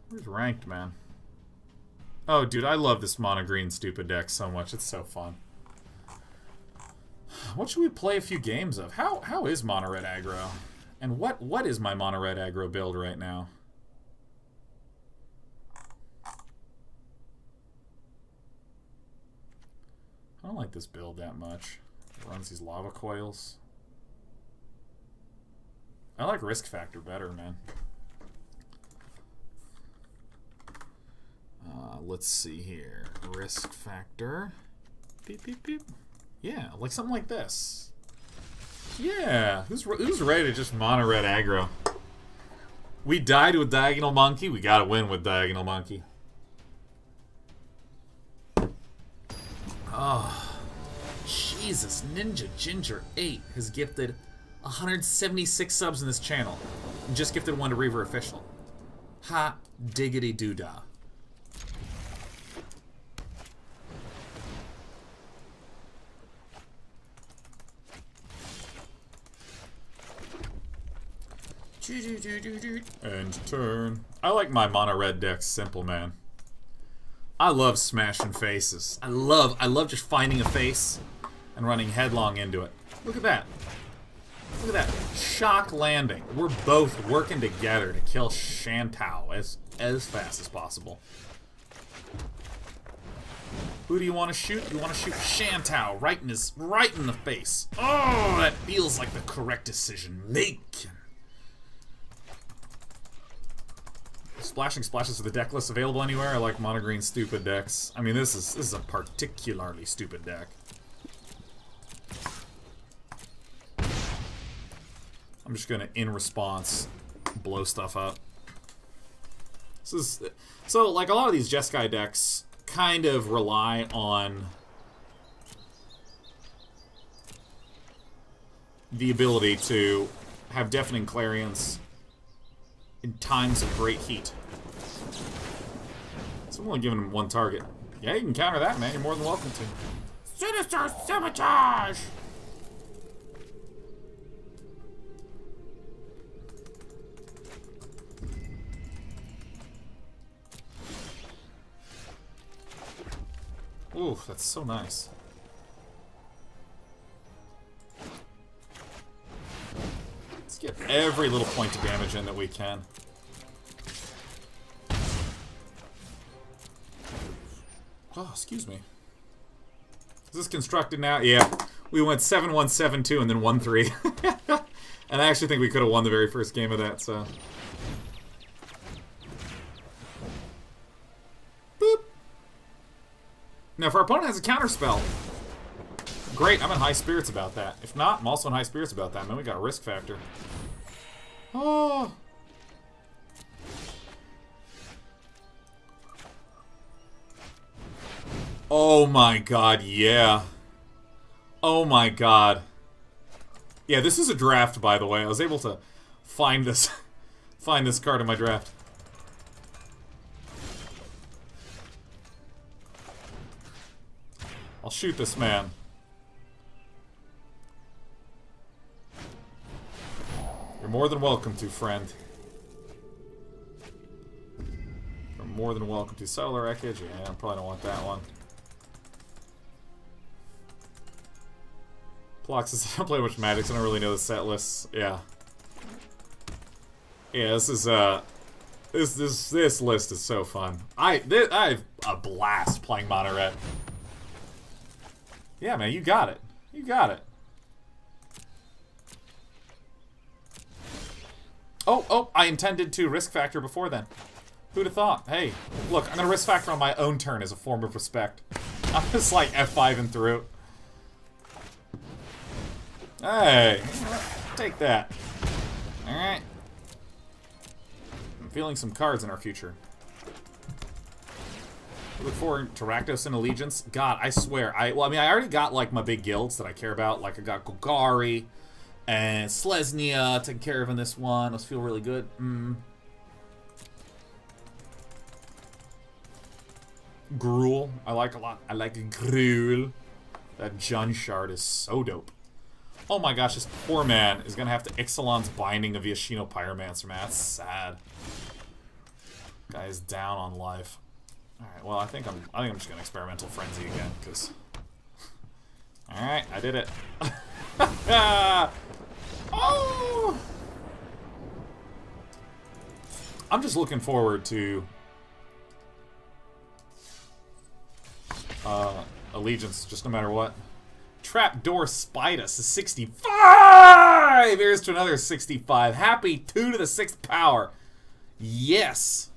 Where's ranked, man? Oh, dude, I love this mono green stupid deck so much. It's so fun. What should we play a few games of? How is mono red aggro? And what is my mono red aggro build right now? I don't like this build that much. It runs these lava coils. I like risk factor better, man. Let's see here. Risk factor. Beep, beep, beep. Yeah, like something like this. Yeah, who's ready to just mono red aggro? We died with Diagonal Monkey. We gotta win with Diagonal Monkey. Oh, Jesus! Ninja Ginger 8 has gifted 176 subs in this channel, and just gifted one to Reaver Official. Ha diggity doodah. And turn. I like my mono red deck simple, man. I love smashing faces. I love just finding a face and running headlong into it. Look at that. Look at that. Shock landing. We're both working together to kill Shantao as fast as possible. Who do you want to shoot? You want to shoot Shantao right in the face. Oh, that feels like the correct decision. Making. Splashing splashes for the deck list available anywhere. I like mono green stupid decks. I mean, this is a particularly stupid deck. I'm just gonna, in response, blow stuff up. So like a lot of these Jeskai decks kind of rely on the ability to have deafening clarions in times of great heat. So I'm only giving him one target. Yeah, you can counter that, man. You're more than welcome to. Sinister Sabotage! Ooh, that's so nice. Let's get every little point of damage in that we can. Oh, excuse me. Is this constructed now? Yeah. We went 7-1, 7-2, and then 1-3. And I actually think we could have won the very first game of that, so. Boop. Now, if our opponent has a counterspell, great, I'm in high spirits about that. If not, I'm also in high spirits about that. Man, we got a risk factor. Oh. Oh my god, yeah. Oh my god. Yeah, this is a draft, by the way. I was able to find this card in my draft. I'll shoot this man. You're more than welcome to, friend. You're more than welcome to. Cellular Wreckage? Yeah, I probably don't want that one. Ploxus, I don't play much Magic, so I don't really know the set lists. Yeah. Yeah, this is, this list is so fun. I have a blast playing Mono Red. Yeah, man, you got it. You got it. Oh, I intended to risk factor before then. Who'd have thought? Hey, look, I'm gonna risk factor on my own turn as a form of respect. I'm just like F5 and through. Hey, take that. Alright. I'm feeling some cards in our future. Look forward to Rakdos and Allegiance. God, I swear. Well, I mean, I already got, like, my big guilds that I care about. Like, I got Golgari and Selesnya taken care of in this one. Those feel really good. Gruul, I like a lot. I like Gruul. That Jun Shard is so dope. Oh my gosh, this poor man is gonna have to Ixalan's Binding of Yashino Pyromancer, man. That's sad. Guy is down on life. Alright, well I think I'm just gonna experimental frenzy again, because alright, I did it. Oh! I'm just looking forward to Allegiance, just no matter what. Trapdoor Spidus is 65! Here's to another 65. Happy 2 to the 6th power. Yes!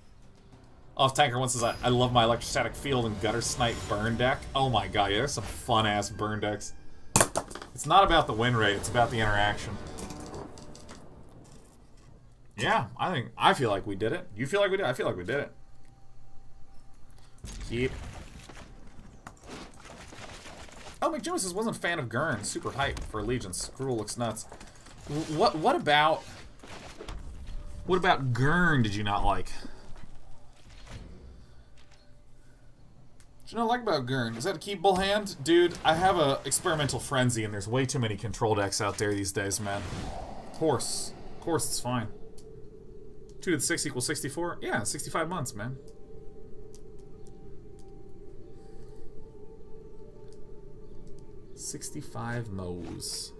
Off Tanker once says, I love my Electrostatic Field and Gutter Snipe burn deck. Oh my god, yeah, there's some fun-ass burn decks. It's not about the win rate, it's about the interaction. Yeah, I feel like we did it. You feel like we did it? I feel like we did it. Keep. Oh, McJim says wasn't a fan of Gurn. Super hype for Allegiance. Gruul looks nuts. What about Gurn did you not like? What you not like about Gurn? Is that a keepable hand? Dude, I have a Experimental Frenzy and there's way too many control decks out there these days, man. Of course it's fine. 2 to the 6 equals 64? Yeah, 65 months, man. $65 mo's.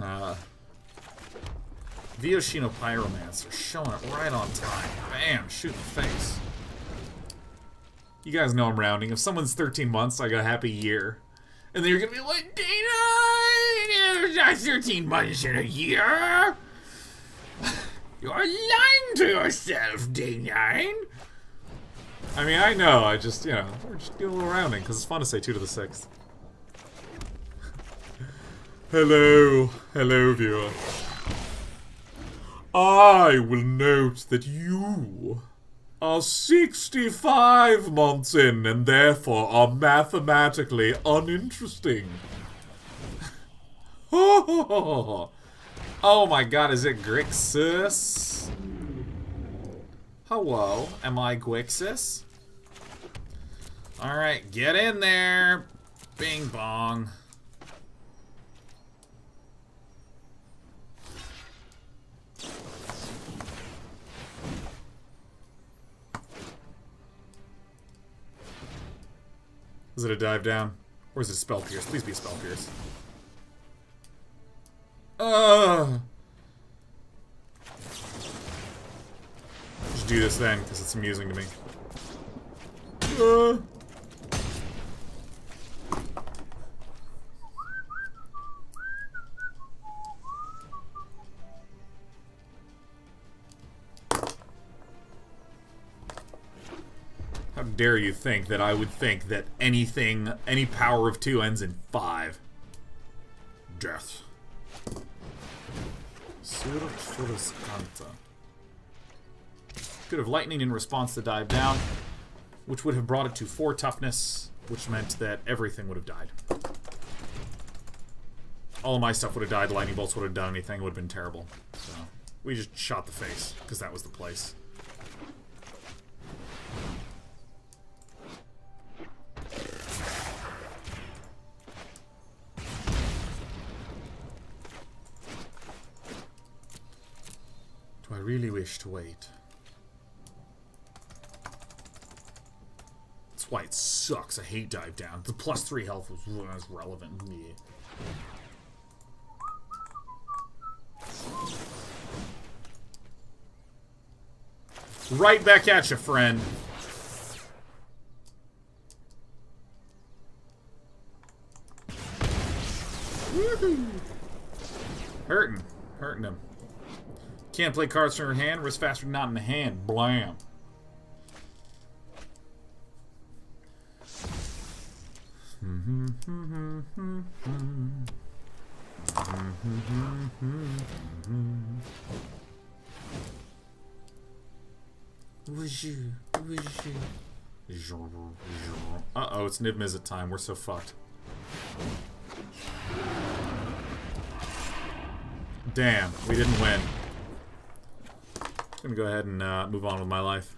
Ah. Vioshino Pyromancer showing it right on time. Bam! Shoot in the face. You guys know I'm rounding. If someone's 13 months, I got a happy year. And then you're gonna be like, Dana, not 13 months in a year. You're lying to yourself, D9. I mean, I know. I just, you know, we're just doing a little rounding because it's fun to say 2 to the 6th. Hello, viewer. I will note that you are 65 months in and therefore are mathematically uninteresting. Oh my god, is it Grixis? Hello, am I Grixis? Alright, get in there. Bing bong. Is it a dive down? Or is it a spell pierce? Please be a spell pierce. Just do this then, because it's amusing to me. How dare you think that I would think that anything, any power of 2 ends in 5? Death. Could have lightning in response to dive down, which would have brought it to 4 toughness, which meant that everything would have died. All of my stuff would have died, lightning bolts would have done anything, it would have been terrible. So, we just shot the face, because that was the place. Do I really wish to wait? That's why it sucks. I hate dive down. The +3 health was relevant. Yeah. Right back at you, friend. Woohoo! Hurting him. Can't play cards from your hand. Risk faster, not in the hand. Blam. Uh-oh, it's Niv Mizzet time. We're so fucked. Damn, we didn't win. I'm gonna go ahead and move on with my life.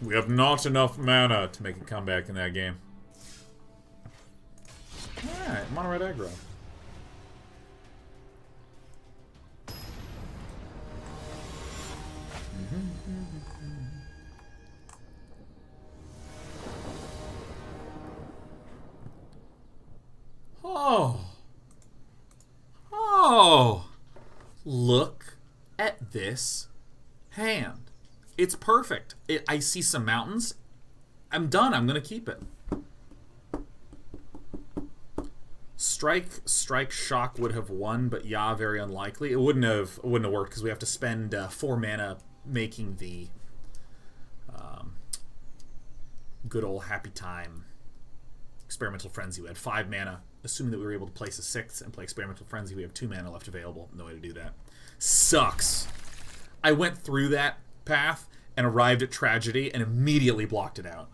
We have not enough mana to make a comeback in that game. Alright, mono red aggro. Oh. Oh. Look at this hand. It's perfect. I see some mountains. I'm done. I'm going to keep it. Strike, Shock would have won, but yeah, very unlikely. It wouldn't have worked because we have to spend 4 mana making the good old Happy Time Experimental Frenzy. We had 5 mana, assuming that we were able to place a 6th and play Experimental Frenzy. We have 2 mana left available. No way to do that. Sucks. I went through that path and arrived at Tragedy and immediately blocked it out.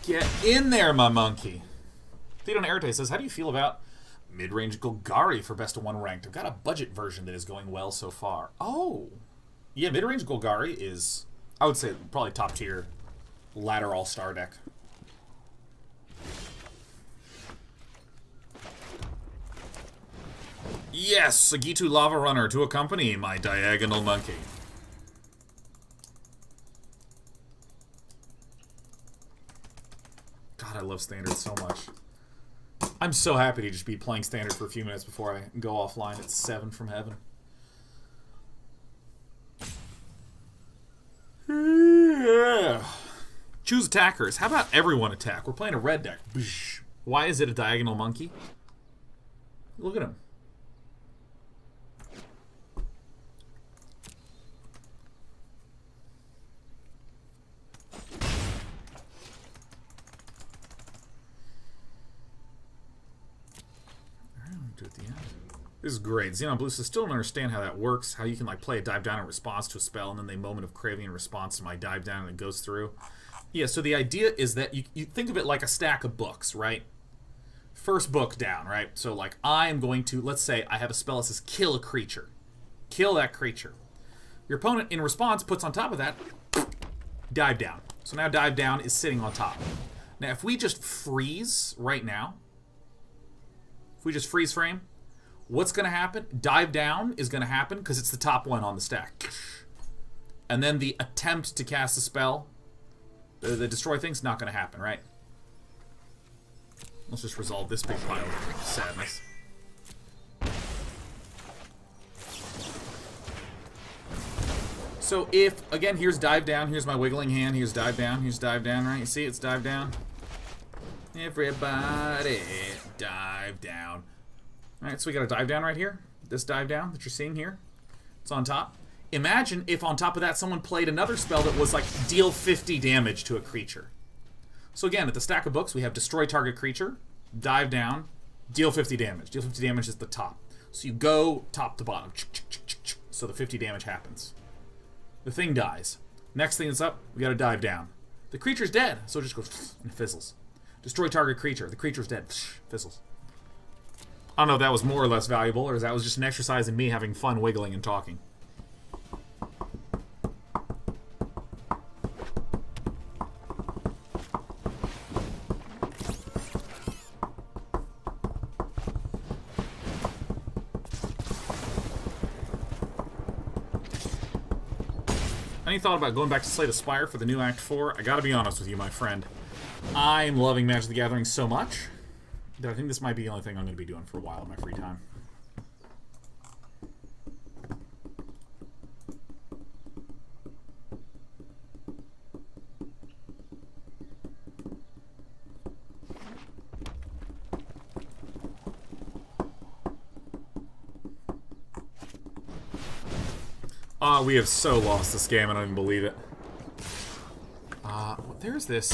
Get in there, my monkey. Theodon Arete says, how do you feel about mid-range Golgari for best of 1 ranked? I've got a budget version that is going well so far. Oh. Yeah, mid-range Golgari is, I would say, probably top tier ladder all-star deck. Yes, Sagitu Lava Runner to accompany my diagonal monkey. God, I love Standard so much. I'm so happy to just be playing Standard for a few minutes before I go offline at 7 from heaven. Yeah. Choose attackers. How about everyone attack? We're playing a red deck. Why is it a diagonal monkey? Look at him. At the end. This is great. Xenon Blue says, still don't understand how that works. How you can like play a dive down in response to a spell, and then they moment of craving in response to my dive down, and it goes through. Yeah. So the idea is that you think of it like a stack of books, right? First book down, right? So like I am going to, let's say I have a spell that says kill a creature, kill that creature. Your opponent in response puts on top of that dive down. So now dive down is sitting on top. Now if we just freeze right now. If we just freeze frame, what's going to happen? Dive down is going to happen because it's the top one on the stack. And then the attempt to cast a spell, the destroy thing's not going to happen, right? Let's just resolve this big pile of sadness. So if, again, here's dive down, here's my wiggling hand, here's dive down, right? You see it's dive down? Everybody dive down. Alright, so we got a dive down right here. This dive down that you're seeing here. It's on top. Imagine if on top of that someone played another spell that was like deal 50 damage to a creature. So again, at the stack of books, we have destroy target creature, dive down, deal 50 damage. Deal 50 damage is the top. So you go top to bottom. So the 50 damage happens. The thing dies. Next thing that's up, we got to dive down. The creature's dead, so it just goes and fizzles. Destroy target creature. The creature's dead. Fizzles. I don't know if that was more or less valuable, or if that was just an exercise in me having fun wiggling and talking. Any thought about going back to Slay the Spire for the new Act 4? I gotta be honest with you, my friend. I'm loving Magic the Gathering so much that I think this might be the only thing I'm going to be doing for a while in my free time. We have so lost this game, I don't even believe it. There's this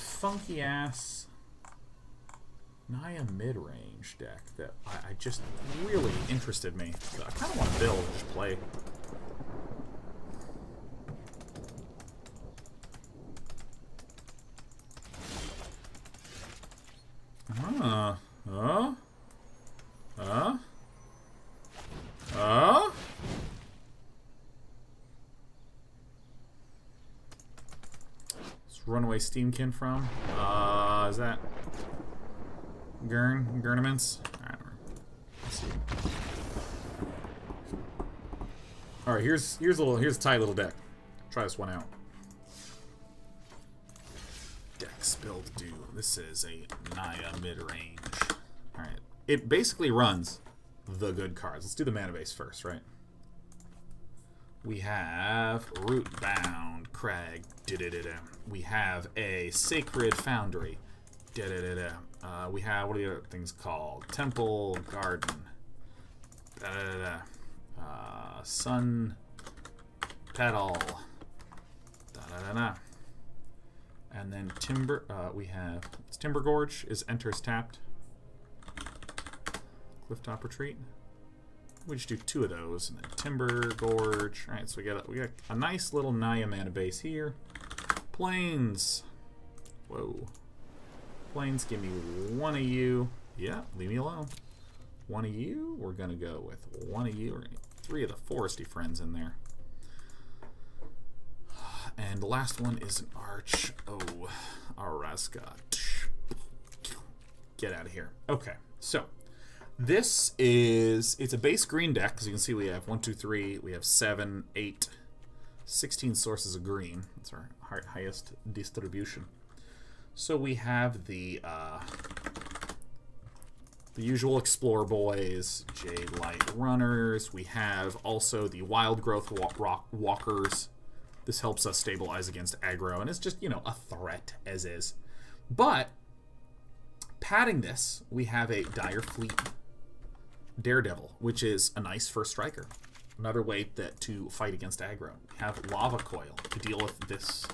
funky ass Naya mid-range deck that I just really interested me. So I kind of want to build and just play. Steamkin from? Is that Gurnaments? I don't know. Let's see. All right, here's a tight little deck. Try this one out. Deck spilled dew. This is a Naya mid-range. All right, it basically runs the good cards. Let's do the mana base first, right? We have Rootbound Crag. We have a Sacred Foundry. We have, what are the other things called? Temple Garden. Sun Petal. And then Timber. We have Timber Gorge is enters tapped. Clifftop Retreat. We just do 2 of those, and then Timber Gorge. All right, so we got a nice little Naya mana base here. Plains. Whoa. Plains, give me 1 of you. Yeah, leave me alone. 1 of you. We're gonna go with 1 of you. We're gonna get 3 of the foresty friends in there. And the last one is an Arch. Oh, Araska. Get out of here. Okay, so. This is, it's a base green deck, as you can see we have 1, 2, 3, we have 7, 8, 16 sources of green. That's our highest distribution. So we have the usual Explorer Boys, Jade Light Runners. We have also the Wild Growth Walkers. This helps us stabilize against aggro, and it's just, you know, a threat as is. But, padding this, we have a Dire Fleet Daredevil, which is a nice first striker. Another way to fight against aggro. We have Lava Coil to deal with this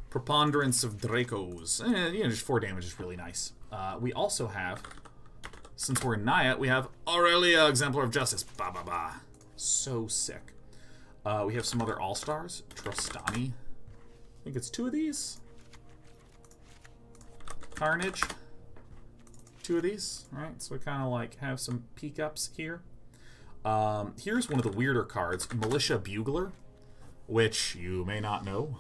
preponderance of Dracos. You know, just 4 damage is really nice. We also have, since we're in Naya, we have Aurelia, Exemplar of Justice. Ba ba ba. So sick. We have some other all-stars. Trostani. I think it's 2 of these. Carnage. 2 of these, right? So we kind of like have some peek ups here. Here's one of the weirder cards, Militia Bugler, which you may not know.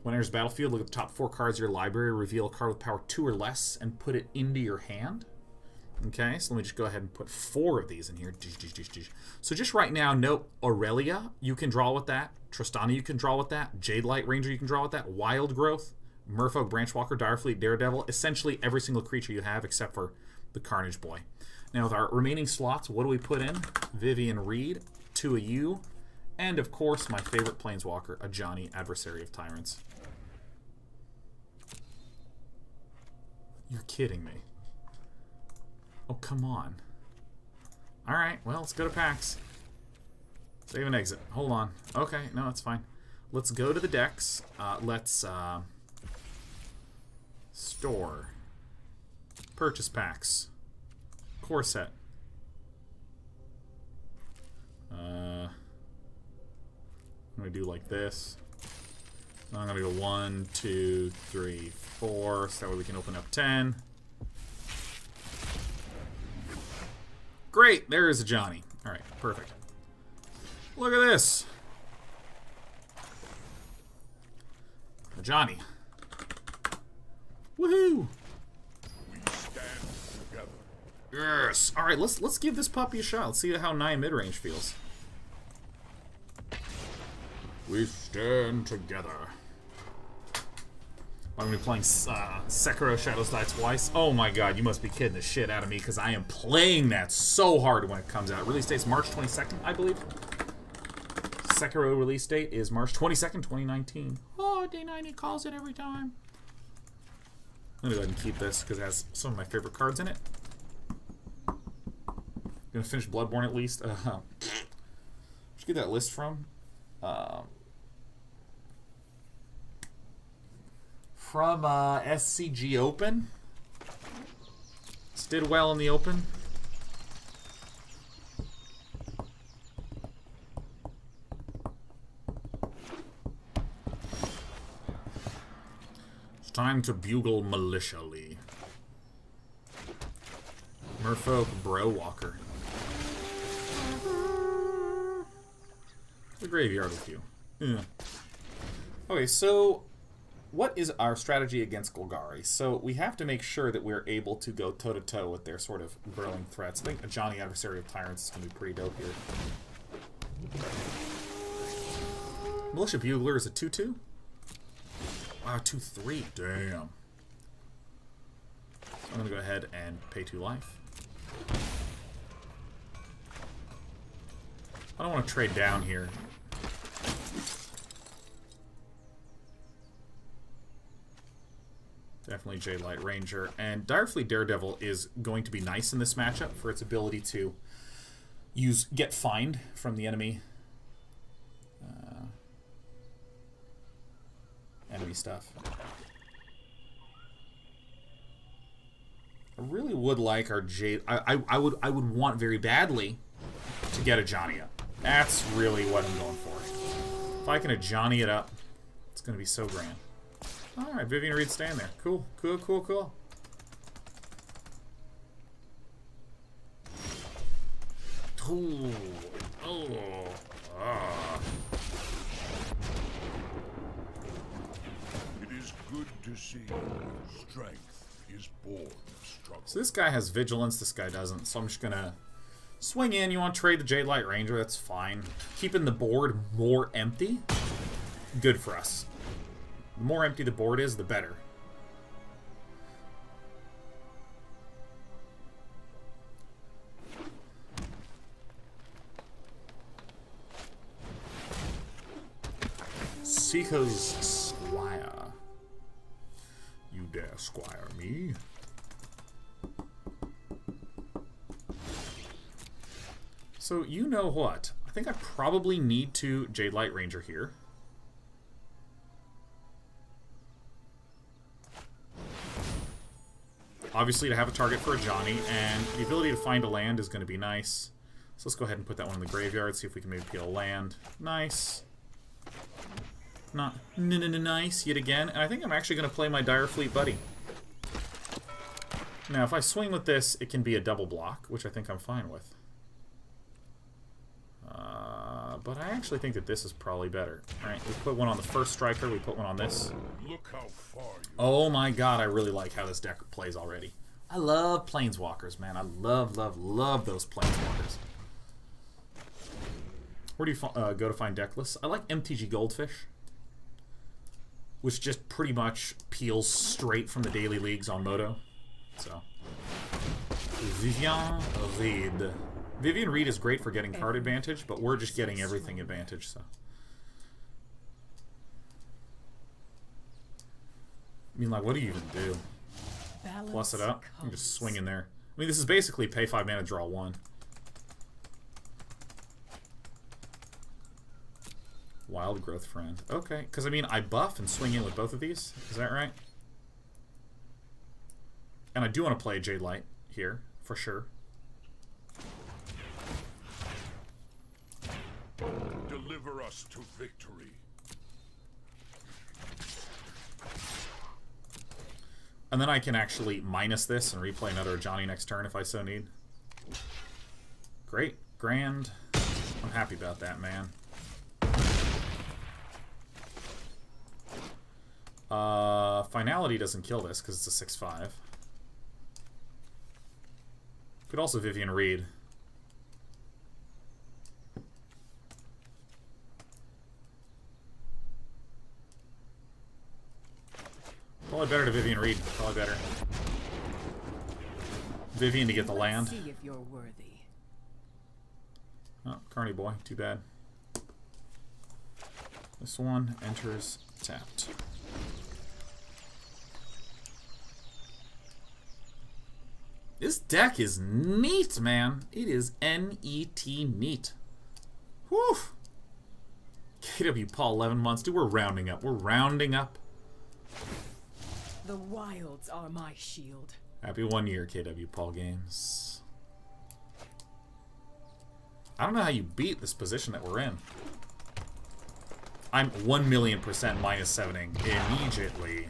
When enters battlefield, look at the top 4 cards of your library, reveal a card with power 2 or less, and put it into your hand. Okay, so let me just go ahead and put 4 of these in here. So just right now, note Aurelia, you can draw with that. Trostani, you can draw with that. Jade Light Ranger, you can draw with that. Wild Growth. Merfolk, Branchwalker, Direfleet, Daredevil, essentially every single creature you have except for the Carnage Boy. Now with our remaining slots, what do we put in? Vivian Reed, 2 of you, and of course my favorite Planeswalker, a Johnny, Adversary of Tyrants. You're kidding me. Oh, come on. Alright, well, let's go to PAX. Save and exit. Hold on. Okay, no, it's fine. Let's go to the decks. Let's store. Purchase packs. Core set. I'm going to do like this. I'm going to go 1, 2, 3, 4, so that way we can open up 10. Great, there is a Johnny. Alright, perfect. Look at this. A Johnny. Woohoo! We stand together. Yes! Alright, let's give this puppy a shot. Let's see how Naya mid-range feels. We stand together. I'm going to be playing Sekiro Shadows Die Twice. Oh my god, you must be kidding the shit out of me, because I am playing that so hard when it comes out. Release date's March 22nd, I believe. Sekiro release date is March 22nd, 2019. Oh, day 90 calls it every time. Let me go ahead and keep this, because it has some of my favorite cards in it. Gonna finish Bloodborne at least. Where'd you get that list from? From SCG Open. This did well in the Open. It's time to bugle militially. Merfolk Bro Walker. The graveyard with you. Yeah. Okay, so what is our strategy against Golgari? So we have to make sure that we're able to go toe-to-toe with their sort of burrowing threats. I think a Johnny Adversary of Tyrants is going to be pretty dope here. Militia Bugler is a 2-2? Wow, 2-3. Damn. So I'm going to go ahead and pay 2 life. I don't want to trade down here. Definitely Jade Light Ranger. And Direfleet Daredevil is going to be nice in this matchup for its ability to get fined from the enemy stuff. I really would like our Jade. I would want very badly to get a Johnny up. That's really what I'm going for. If I can a Johnny it up, it's going to be so grand. Alright, Vivian Reed staying there. Cool, cool, cool, cool. Ooh. Oh. Ah. It is good to see strength is born of struggle. So this guy has vigilance, this guy doesn't. So I'm just gonna swing in. You want to trade the Jade Light Ranger? That's fine. Keeping the board more empty, good for us. The more empty the board is, the better. Seeker's Squire. You dare squire me? So, you know what? I think I probably need to Jade Light Ranger here. Obviously to have a target for a Johnny, and the ability to find a land is going to be nice. So let's go ahead and put that one in the graveyard, see if we can maybe peel a land. Nice. Not nice yet again, and I think I'm actually going to play my Direfleet Buddy. Now, if I swing with this, it can be a double block, which I think I'm fine with. But I actually think that this is probably better. Alright, we put one on the first striker, we put one on this. Look how far you Oh my god, I really like how this deck plays already. I love Planeswalkers, man. I love, love, love those Planeswalkers. Where do you go to find deck lists? I like MTG Goldfish, which just pretty much peels straight from the daily leagues on Moto. So, Vivian Reed. Vivian Reed is great for getting card advantage, but we're just getting everything advantage, so. I mean, like, what do you even do? Plus it up? You can just swing in there. I mean, this is basically pay 5 mana, draw 1. Wild Growth Friend. Okay, because, I mean, I buff and swing in with both of these. Is that right? And I do want to play Jade Light here, for sure. deliver us to victory. And then I can actually minus this and replay another Johnny next turn if I so need. Great. Grand. I'm happy about that, man. Finality doesn't kill this because it's a 6/5. Could also Vivian Reed. Probably better to Vivian Reed. Probably better. Vivian to get the land. See if you're worthy. Oh, Carney boy. Too bad. This one enters tapped. This deck is neat, man. It is N-E-T neat. Whew. KW Paul, 11 months. Dude, we're rounding up. We're rounding up. The wilds are my shield. Happy 1 year, KW Paul Games. I don't know how you beat this position that we're in. I'm 1,000,000% -7ing immediately.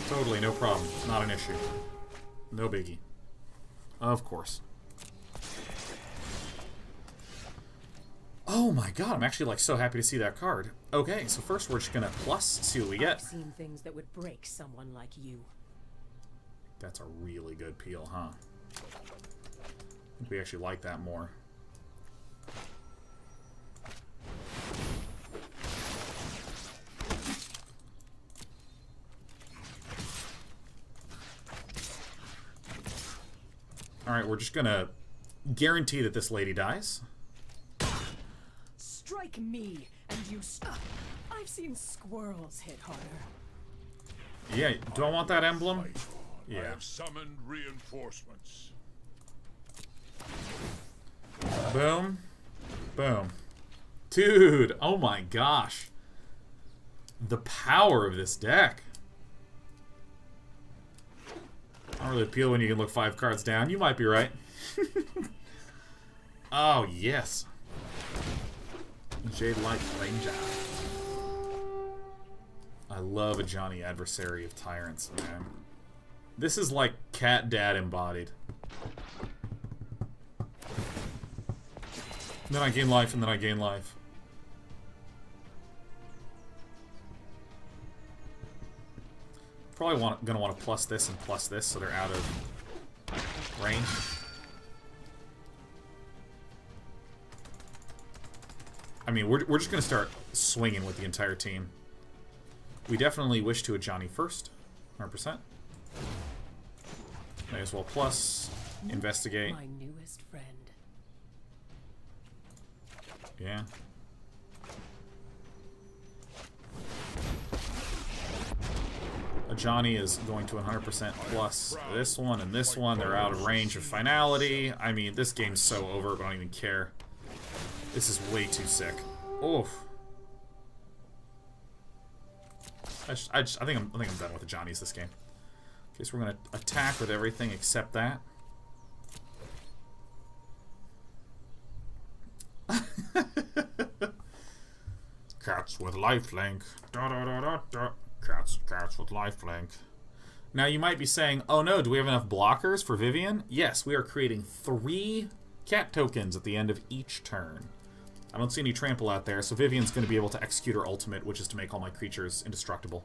Totally, no problem. Not an issue. No biggie. Of course. Oh my god, I'm actually like so happy to see that card. Okay, so first we're just gonna plus, see what we get. I've seen things that would break someone like you. That's a really good peel, huh? I think we actually like that more. Alright, we're just gonna guarantee that this lady dies. Strike me, and you I've seen squirrels hit harder. Yeah, do I want that emblem? I Yeah. have summoned reinforcements. Boom. Boom. Dude, oh my gosh. The power of this deck. I don't really appeal when you can look 5 cards down. You might be right. Oh, yes. Jade Light Ranger. I love a Johnny Adversary of Tyrants, man. This is like Cat Dad embodied. Then I gain life, and then I gain life. Probably gonna want to plus this and plus this, so they're out of range. I mean, we're just gonna start swinging with the entire team. We definitely wish to a Johnny first, 100%. May as well plus, investigate. My newest friend. Yeah. A Johnny is going to 100% plus this one and this one. They're out of range of finality. I mean, this game's so over, I don't even care. This is way too sick. Oof. I think I'm done with the Johnnies this game. Okay, so we're gonna attack with everything except that. Cats with lifelink. Da da da da da. Cats with lifelink. Now you might be saying, oh no, do we have enough blockers for Vivian? Yes, we are creating 3 cat tokens at the end of each turn. I don't see any trample out there, so Vivian's going to be able to execute her ultimate, which is to make all my creatures indestructible.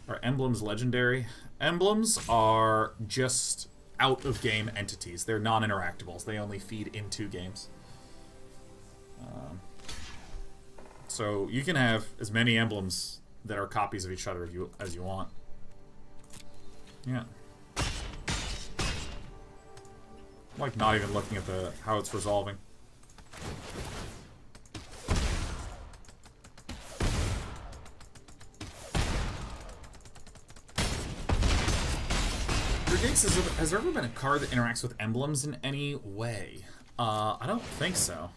Are emblems legendary? Emblems are just out-of-game entities. They're non-interactables. They only feed into games. So you can have as many emblems that are copies of each other as you want. Yeah. I'm like not even looking at how it's resolving. Has there ever been a card that interacts with emblems in any way? I don't think so.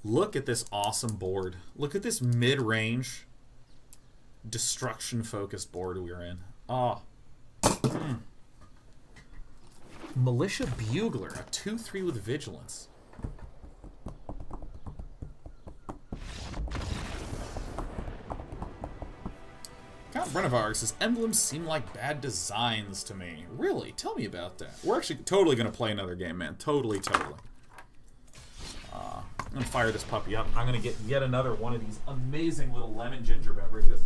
Look at this awesome board. Look at this mid-range, destruction-focused board we're in. Oh. Militia Bugler, a 2/3 with Vigilance. Count Brenevar says, emblems seem like bad designs to me. Really? Tell me about that. We're actually totally going to play another game, man. Totally. I'm going to fire this puppy up. I'm going to get yet another one of these amazing little lemon ginger beverages.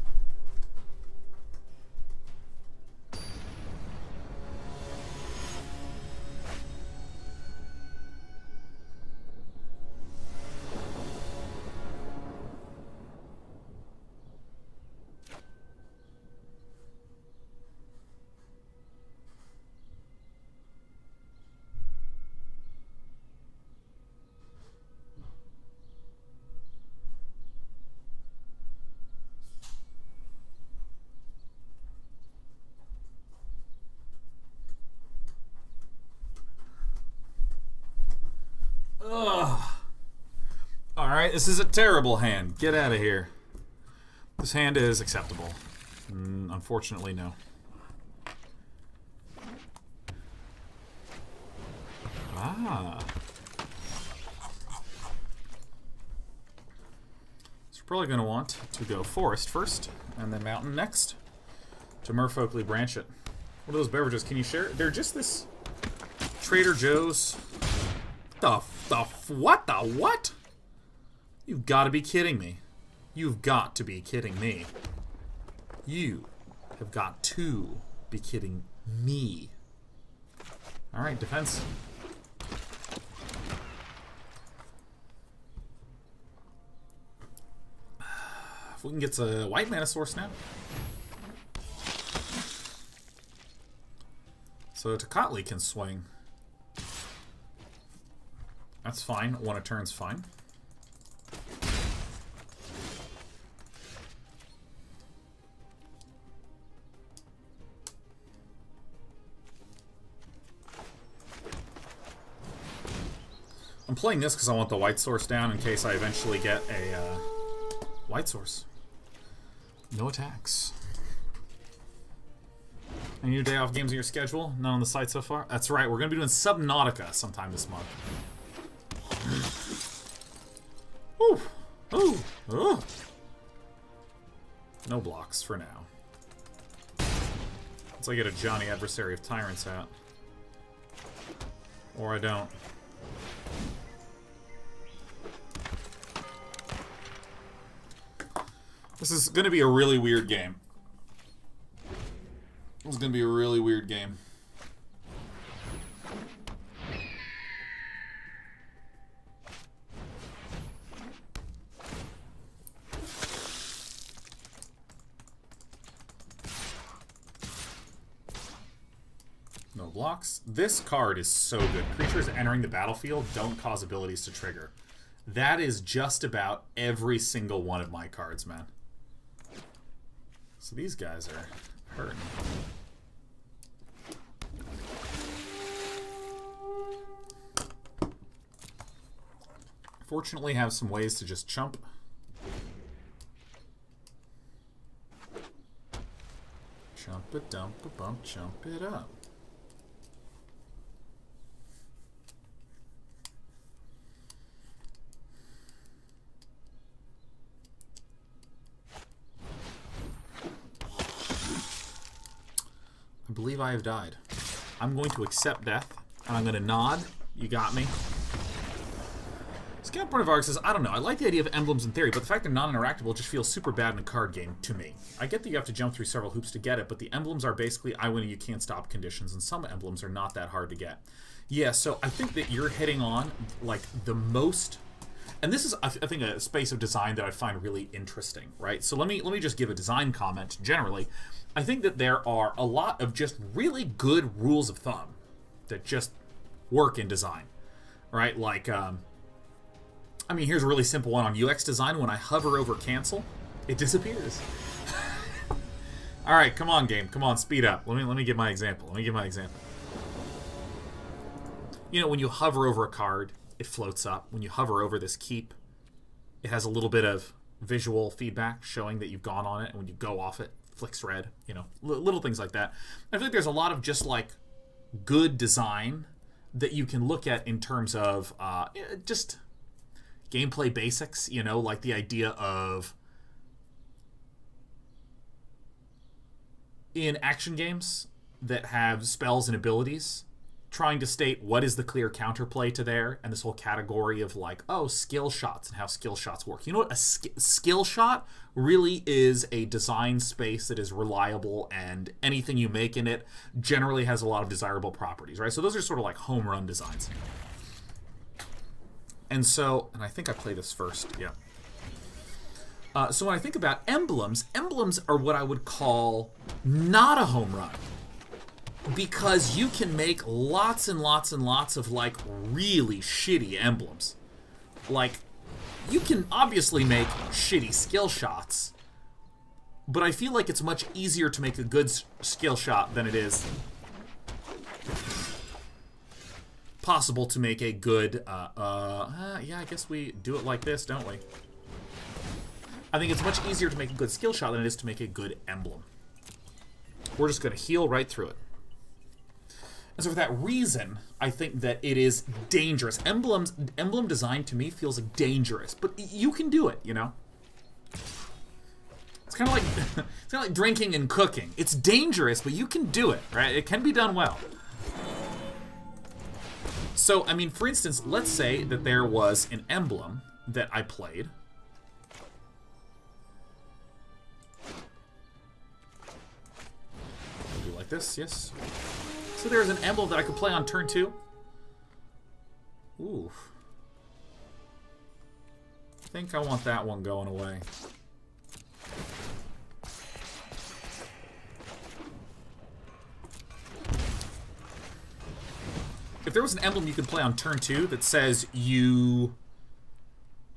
Ugh. Alright, this is a terrible hand. Get out of here. This hand is acceptable. Unfortunately, no. Ah. So we're probably going to want to go forest first, and then mountain next, To Merfolkly branch it. What are those beverages? Can you share? They're just this Trader Joe's. What the what? You've got to be kidding me. You've got to be kidding me. You have got to be kidding me. Alright, defense. If we can get a white mana source now. So Tocatli can swing. That's fine. One a turn's fine. I'm playing this because I want the white source down in case I eventually get a white source. No attacks. Any new day off games on your schedule? None on the site so far? That's right, we're going to be doing Subnautica sometime this month. Ooh. Ooh. Ooh. No blocks for now. Until I get a Johnny Adversary of Tyrants out. Or I don't. This is going to be a really weird game. This is going to be a really weird game. No blocks. This card is so good. Creatures entering the battlefield don't cause abilities to trigger. That is just about every single one of my cards, man. So these guys are hurting. Fortunately, have some ways to just chump. Chump it, dump a bump, chump it up. I believe I have died. I'm going to accept death, and I'm going to nod. You got me. Scout Point of Arc says, I don't know, I like the idea of emblems in theory, but the fact they're non-interactable just feels super bad in a card game to me. I get that you have to jump through several hoops to get it, but the emblems are basically I win and you can't stop conditions, and some emblems are not that hard to get. Yeah, so I think that you're hitting on, like, the most... And this is, I think, a space of design that I find really interesting, right? So let me just give a design comment generally. I think that there are a lot of just really good rules of thumb that just work in design, right? Like, I mean, here's a really simple one on UX design. When I hover over cancel, it disappears. All right, come on, game. Come on, speed up. Let me give my example. You know, when you hover over a card, it floats up. When you hover over this keep, it has a little bit of visual feedback showing that you've gone on it. And when you go off it, it flicks red. You know, little things like that. I feel like there's a lot of just, like, good design that you can look at in terms of just... gameplay basics, you know, like the idea of in action games that have spells and abilities, trying to state what is the clear counterplay to there, and this whole category of like, oh, skill shots and how skill shots work. You know what? A skill shot really is a design space that is reliable, and anything you make in it generally has a lot of desirable properties, right? So those are sort of like home run designs. And so, and I think I play this first, yeah. So when I think about emblems, emblems are what I would call not a home run. Because you can make lots and lots and lots of, like, really shitty emblems. Like, you can obviously make shitty skill shots, but I feel like it's much easier to make a good skill shot than it is possible to make a good, yeah, I guess we do it like this, don't we? I think it's much easier to make a good skill shot than it is to make a good emblem. We're just going to heal right through it. And so for that reason, I think that it is dangerous. Emblem design to me feels like dangerous, but you can do it, you know? It's kind of like it's kind of like drinking and cooking. It's dangerous, but you can do it, right? It can be done well. So, I mean, for instance, let's say that there was an emblem that I played. Do like this, yes. So there's an emblem that I could play on turn 2. Ooh. I think I want that one going away. If there was an emblem you could play on turn 2 that says you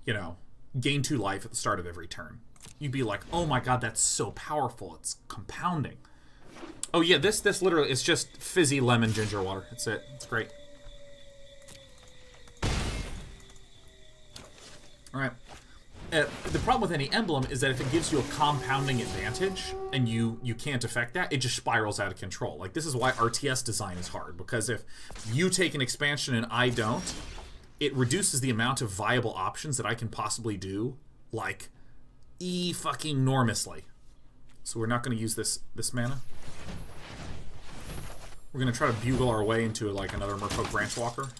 know, gain 2 life at the start of every turn, you'd be like, oh my god, that's so powerful. It's compounding. Oh yeah, this literally is just fizzy lemon ginger water. That's it. It's great. Alright. The problem with any emblem is that if it gives you a compounding advantage and you can't affect that, it just spirals out of control. Like, this is why RTS design is hard, because if you take an expansion and I don't, it reduces the amount of viable options that I can possibly do, like, fucking-enormously. So we're not going to use this mana. We're going to try to bugle our way into, like, another Merfolk Branchwalker.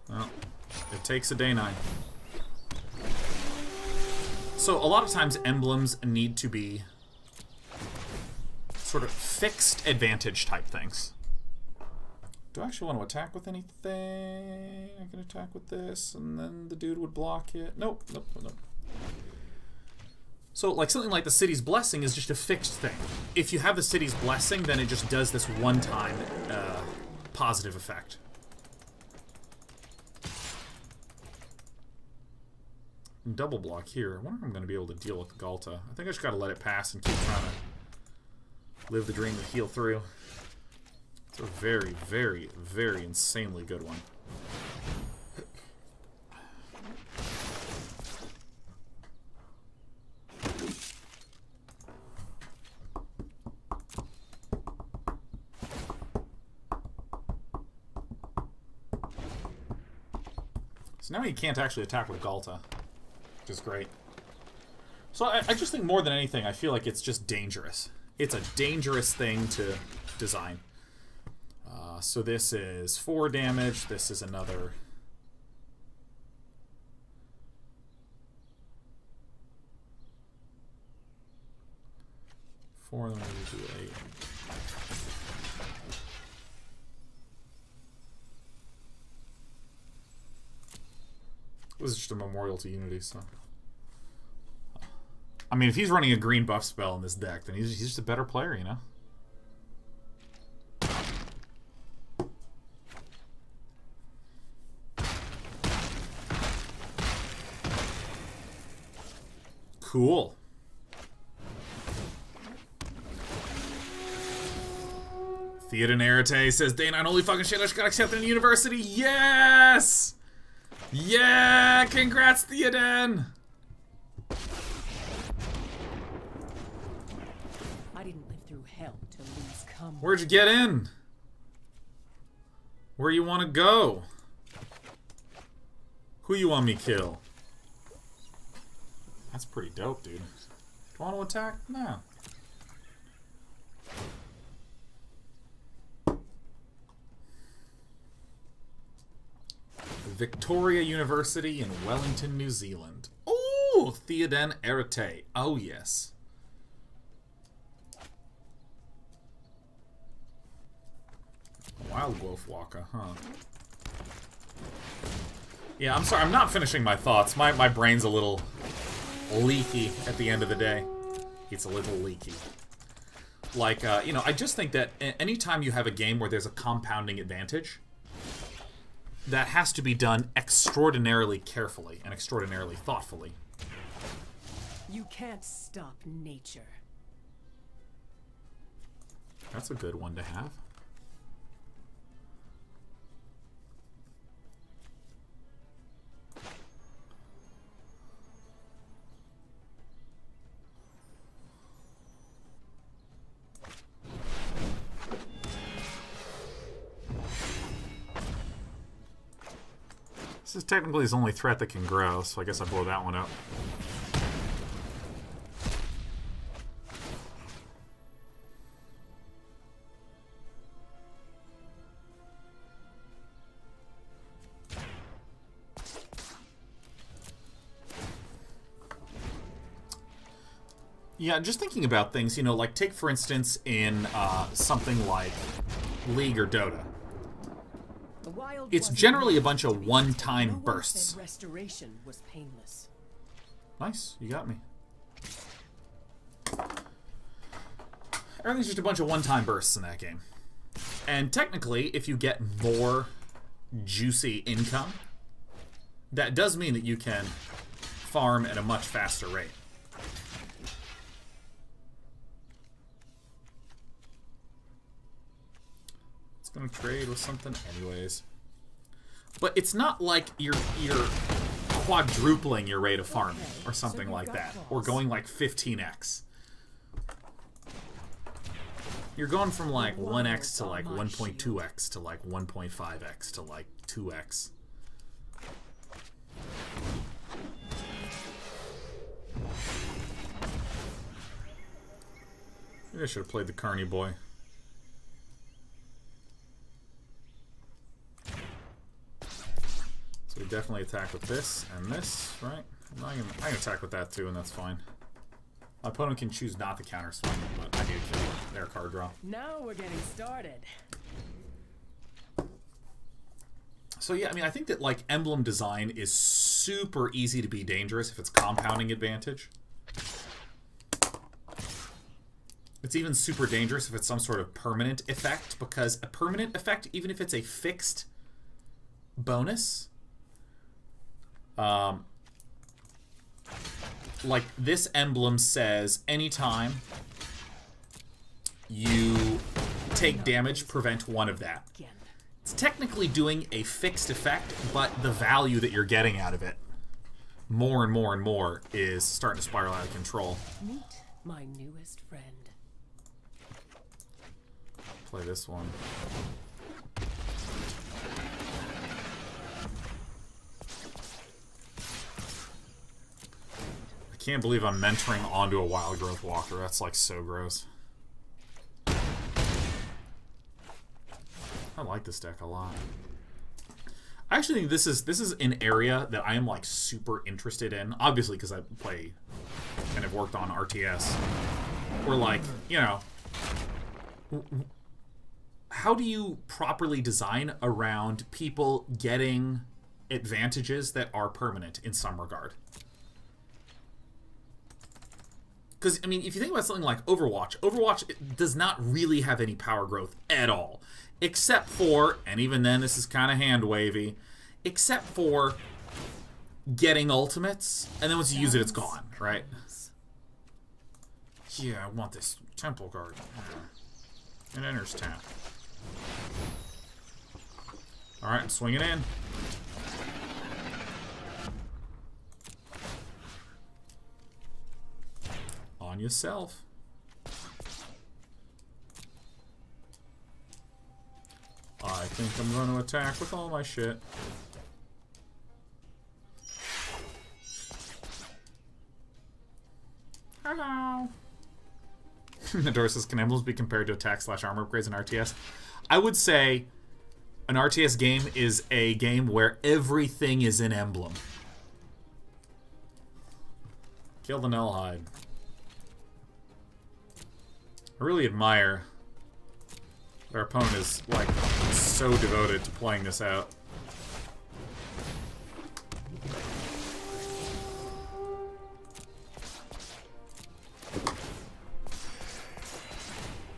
Well, it takes a day 9. So a lot of times emblems need to be sort of fixed advantage type things. Do I actually want to attack with anything? I can attack with this, and then the dude would block it. Nope, nope, nope. So, like, something like the City's Blessing is just a fixed thing. If you have the City's Blessing, then it just does this one-time positive effect. Double block here. I wonder if I'm going to be able to deal with Galta. I think I just got to let it pass and keep trying to live the dream and heal through. It's a very, very, very insanely good one. So now he can't actually attack with Galta, which is great. So I just think more than anything, I feel like it's just dangerous. It's a dangerous thing to design. So this is 4 damage. This is another... Four, then we do 8. This is just a memorial to Unity, so... I mean, if he's running a green buff spell in this deck, then he's just a better player, you know? Cool. Theoden Arete says, Day 9, holy fucking shit, I just got accepted in university. Yes! Yeah! Congrats, Theoden! I didn't live through hell to lose come. Where'd you get in? Where you want to go? Who you want me kill? That's pretty dope, dude. Do you want to attack? No. Victoria University in Wellington, New Zealand. Ooh, Theoden Arete. Oh, yes. Wild Wolf Walker, huh? Yeah, I'm sorry. I'm not finishing my thoughts. My brain's a little leaky at the end of the day. It's a little leaky. Like, you know, I just think that anytime you have a game where there's a compounding advantage, that has to be done extraordinarily carefully and extraordinarily thoughtfully. You can't stop nature. That's a good one to have. This is technically his only threat that can grow, so I guess I blow that one up. Yeah, just thinking about things, you know, like take for instance in something like League or Dota. It's generally a bunch of one-time bursts. Restoration was painless. Nice, you got me. Everything's just a bunch of one-time bursts in that game. And technically, if you get more juicy income, that does mean that you can farm at a much faster rate. It's gonna trade with something anyways. But it's not like you're quadrupling your rate of farming or something like that, or going like 15x. You're going from like 1x to like 1.2x to like 1.5x to like 2x. Maybe I should have played the Carney boy. So we definitely attack with this and this, right? I can attack with that too, and that's fine. My opponent can choose not to counter swing, but I do kill their card draw. Now we're getting started. So yeah, I mean, I think that like emblem design is super easy to be dangerous if it's compounding advantage. It's even super dangerous if it's some sort of permanent effect, because a permanent effect, even if it's a fixed bonus, like this emblem says, anytime you take damage, prevent one of that. It's technically doing a fixed effect, but the value that you're getting out of it, more and more and more, is starting to spiral out of control. Meet my newest friend. Play this one. I can't believe I'm mentoring onto a wild growth walker. That's like so gross. I like this deck a lot. I actually think this is an area that I am like super interested in. Obviously, because I play and have worked on RTS. Where like, you know, how do you properly design around people getting advantages that are permanent in some regard? Because, I mean, if you think about something like Overwatch, Overwatch does not really have any power growth at all. Except for, and even then this is kind of hand-wavy, except for getting ultimates, and then once you use it, it's gone, right? Yeah, I want this temple card. It enters tap. Alright, I'm swinging in. On yourself. I think I'm going to attack with all my shit. Hello. Nador says, can emblems be compared to attack/armor upgrades in RTS? I would say an RTS game is a game where everything is an emblem. Kill the Nullhide. I really admire our opponent is, like, so devoted to playing this out.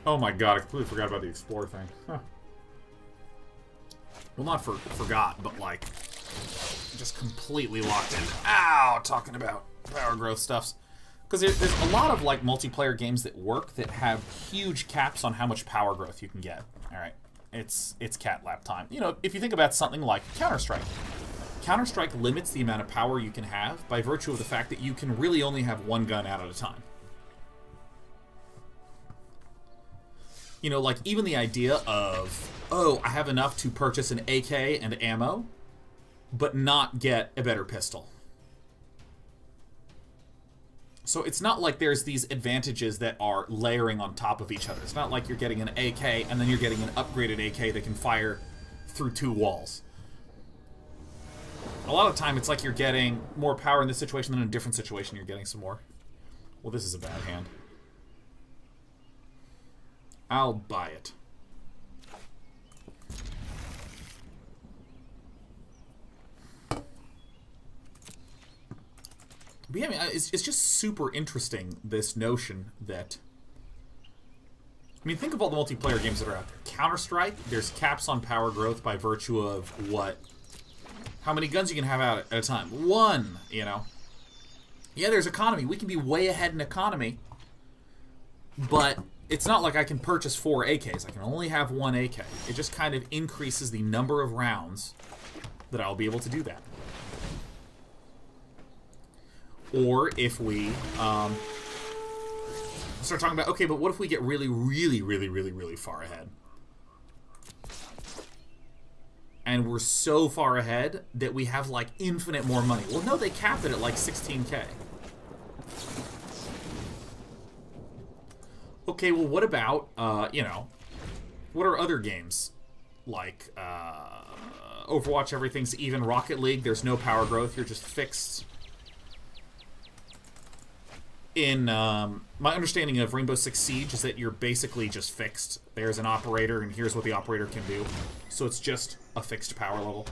Oh my god, I completely forgot about the Explore thing. Huh. Well, not forgot, but, like, just completely locked in. Ow! Talking about power growth stuffs. Because there's a lot of, like, multiplayer games that work that have huge caps on how much power growth you can get. Alright, it's cat lap time. You know, if you think about something like Counter-Strike. Counter-Strike limits the amount of power you can have by virtue of the fact that you can really only have one gun out at a time. You know, like, even the idea of, oh, I have enough to purchase an AK and ammo, but not get a better pistol. So it's not like there's these advantages that are layering on top of each other. It's not like you're getting an AK and then you're getting an upgraded AK that can fire through 2 walls. A lot of the time it's like you're getting more power in this situation than in a different situation you're getting some more. Well, this is a bad hand. I'll buy it. But yeah, I mean, it's just super interesting, this notion that... I mean, think of all the multiplayer games that are out there. Counter-Strike, there's caps on power growth by virtue of what? How many guns you can have out at a time. 1, you know? Yeah, there's economy. We can be way ahead in economy. But it's not like I can purchase 4 AKs. I can only have 1 AK. It just kind of increases the number of rounds that I'll be able to do that. Or if we start talking about, okay, but what if we get really, really, really, really, really far ahead? And we're so far ahead that we have, like, infinite more money. Well, no, they cap it at, like, 16K. Okay, well, what about, you know, what are other games? Like, Overwatch, everything's even. Rocket League, there's no power growth. You're just fixed. In my understanding of Rainbow Six Siege is that you're basically just fixed. There's an operator, and here's what the operator can do. So it's just a fixed power level.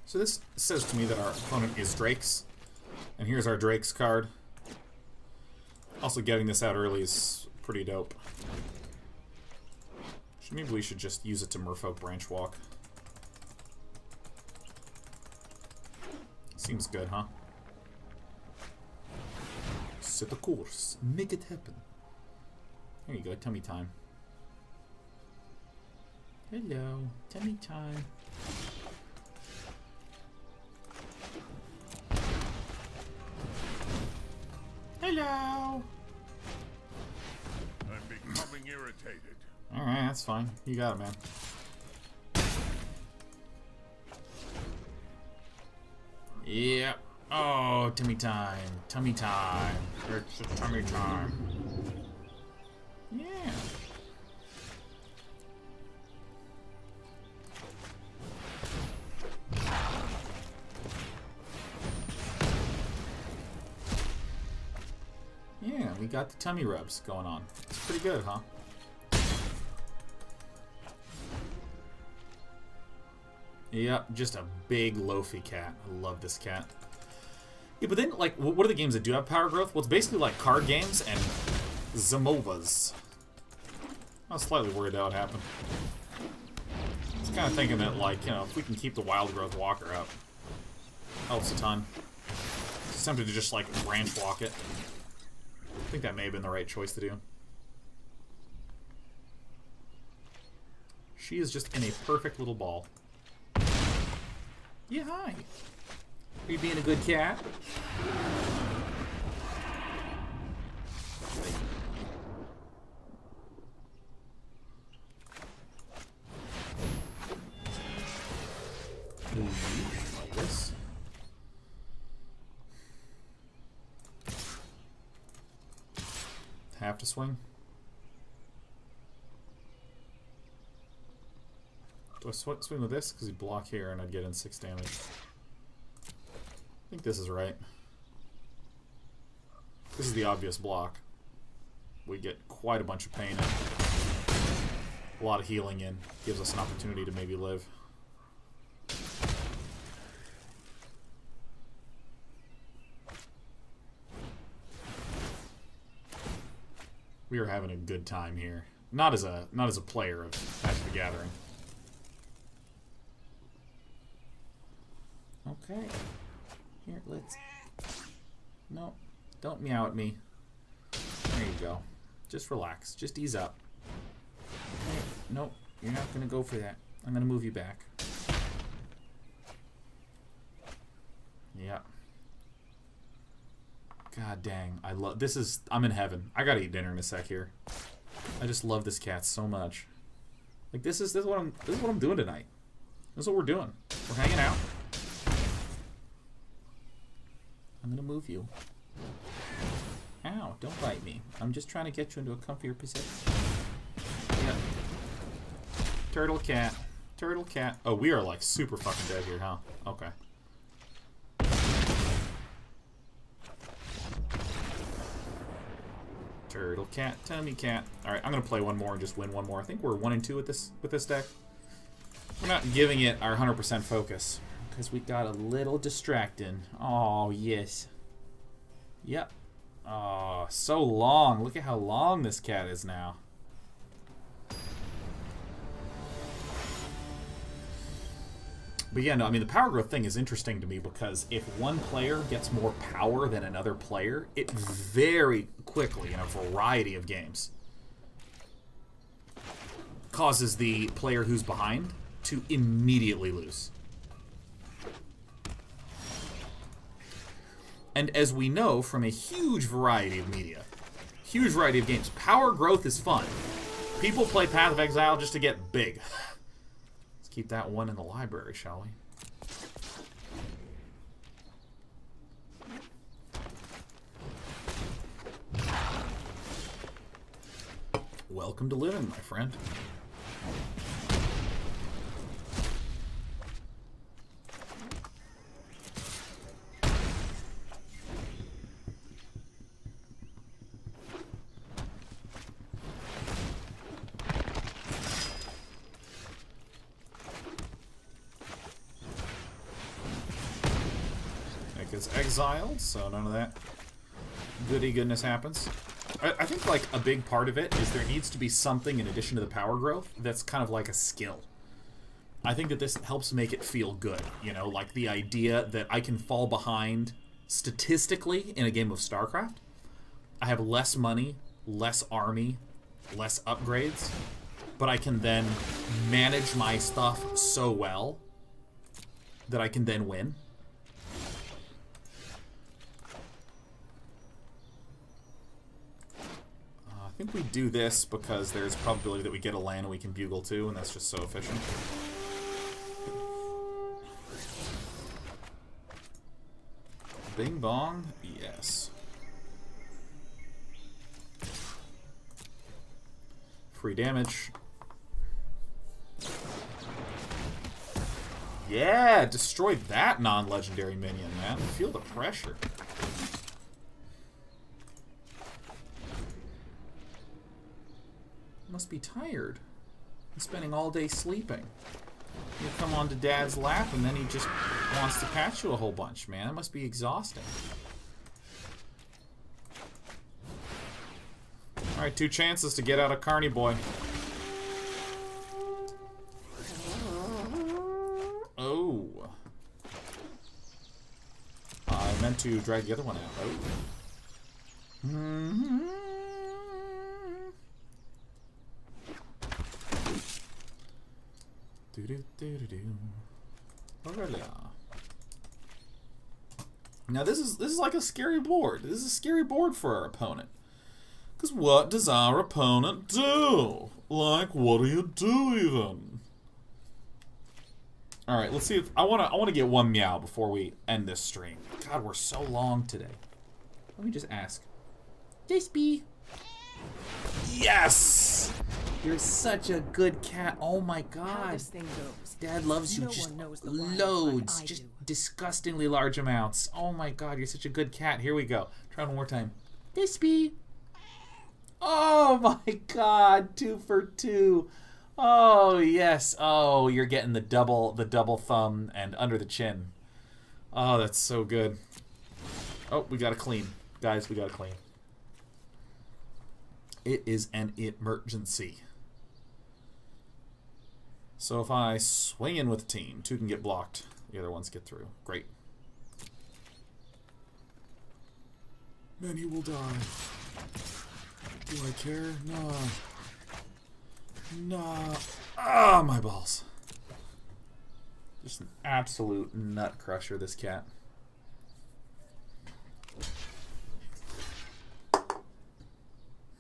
So this says to me that our opponent is Drake's, and here's our Drake's card. Also, getting this out early is pretty dope. Maybe we should just use it to Merfolk Branch Walk. Seems good, huh? Set a course. Make it happen. There you go, tummy time. Hello, tummy time. Hello! I'm becoming irritated. Alright, that's fine. You got it, man. Yep. Oh, tummy time. Tummy time. It's a tummy time. Yeah. Yeah, we got the tummy rubs going on. It's pretty good, huh? Yep, just a big loafy cat. I love this cat. Yeah, but then, like, what are the games that do have power growth? Well, it's basically like card games and Zamovas. I was slightly worried that would happen. I was kind of thinking that, like, you know, if we can keep the Wild Growth Walker up, helps a ton. Just tempted to just, like, branch walk it. I think that may have been the right choice to do. She is just in a perfect little ball. Yeah, hi. Are you being a good cat? Like this. Have to swing. Do I swing with this? Because he'd block here and I'd get in 6 damage. I think this is right. This is the obvious block. We get quite a bunch of pain in. A lot of healing in. Gives us an opportunity to maybe live. We are having a good time here. Not as a player of Magic the Gathering. Okay. Here, let's... No, don't meow at me. There you go. Just relax. Just ease up. Okay. Nope, you're not going to go for that. I'm going to move you back. Yep. God dang, I love... This is... I'm in heaven. I gotta eat dinner in a sec here. I just love this cat so much. Like, this is what I'm doing tonight. This is what we're doing. We're hanging out. I'm gonna move you. Ow, don't bite me. I'm just trying to get you into a comfier position. Yep. Turtle cat. Turtle cat. Oh, we are like super fucking dead here, huh? Okay. Turtle cat, tummy cat. Alright, I'm gonna play one more and just win one more. I think we're 1 and 2 with this deck. We're not giving it our 100% focus because we got a little distracting. Oh, yes. Yep. Oh, so long. Look at how long this cat is now. But yeah, no, I mean, the power growth thing is interesting to me because if one player gets more power than another player, it very quickly, in a variety of games, causes the player who's behind to immediately lose. And as we know from a huge variety of media, huge variety of games, power growth is fun. People play Path of Exile just to get big. Keep that one in the library, shall we? Welcome to living, my friend. Gets exiled, so none of that goody goodness happens. I think like a big part of it is there needs to be something in addition to the power growth that's kind of like a skill. I think that this helps make it feel good, you know, like the idea that I can fall behind statistically in a game of StarCraft. I have less money, less army, less upgrades, but I can then manage my stuff so well that I can then win. I think we do this because there's a probability that we get a land and we can bugle too, and that's just so efficient. Bing bong, yes. Free damage. Yeah, destroyed that non-legendary minion, man. Feel the pressure. Must be tired. He's spending all day sleeping. You come onto Dad's lap and then he just wants to patch you a whole bunch, man. It must be exhausting. Alright, 2 chances to get out of Carney Boy. Oh. I meant to drag the other one out. Oh. Mm-hmm. Now this is like a scary board. This is a scary board for our opponent. Because what does our opponent do? Like, what do you do even? Alright, let's see if I wanna get one meow before we end this stream. God, we're so long today. Let me just ask. Dispy. Yes! You're such a good cat. Oh my god. How this thing goes. Dad loves you just loads. Just disgustingly large amounts. Oh my god, you're such a good cat. Here we go. Try one more time. Dispy. Oh my god, 2 for 2. Oh yes. Oh, you're getting the double thumb and under the chin. Oh, that's so good. Oh, we gotta clean. Guys, we gotta clean. It is an emergency. So if I swing in with the team, 2 can get blocked. The other ones get through. Great. Many will die. Do I care? No. No. Ah, my balls. Just an absolute nut crusher, this cat.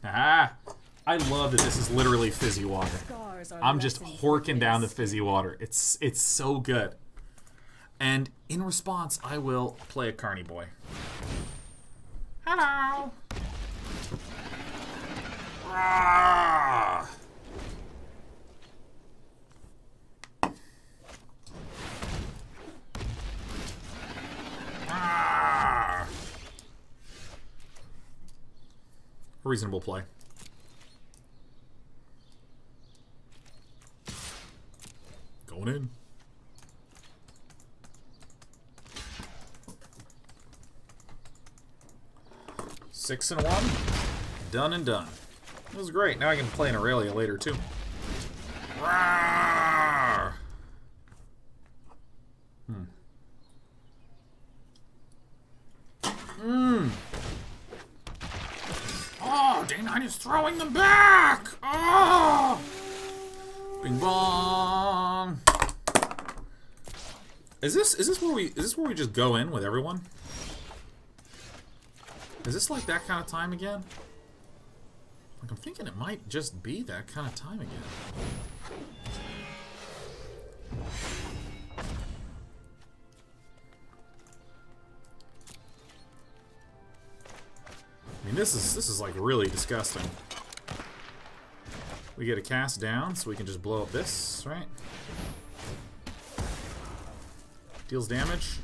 Ah! I love that this is literally fizzy water. I'm just horking down the fizzy water. It's so good. And in response, I will play a Carny Boy. Hello! Ah! Ah! Reasonable play. Going in. Six and one. Done and done. It was great. Now I can play an Aurelia later too. Rawr! Oh, Day9 is throwing them back! Oh! Bing bong! Is this where we just go in with everyone? Is this like that kind of time again? Like, I'm thinking it might just be that kind of time again. I mean, this is like really disgusting. We get a cast down, so we can just blow up this, right? Deals damage.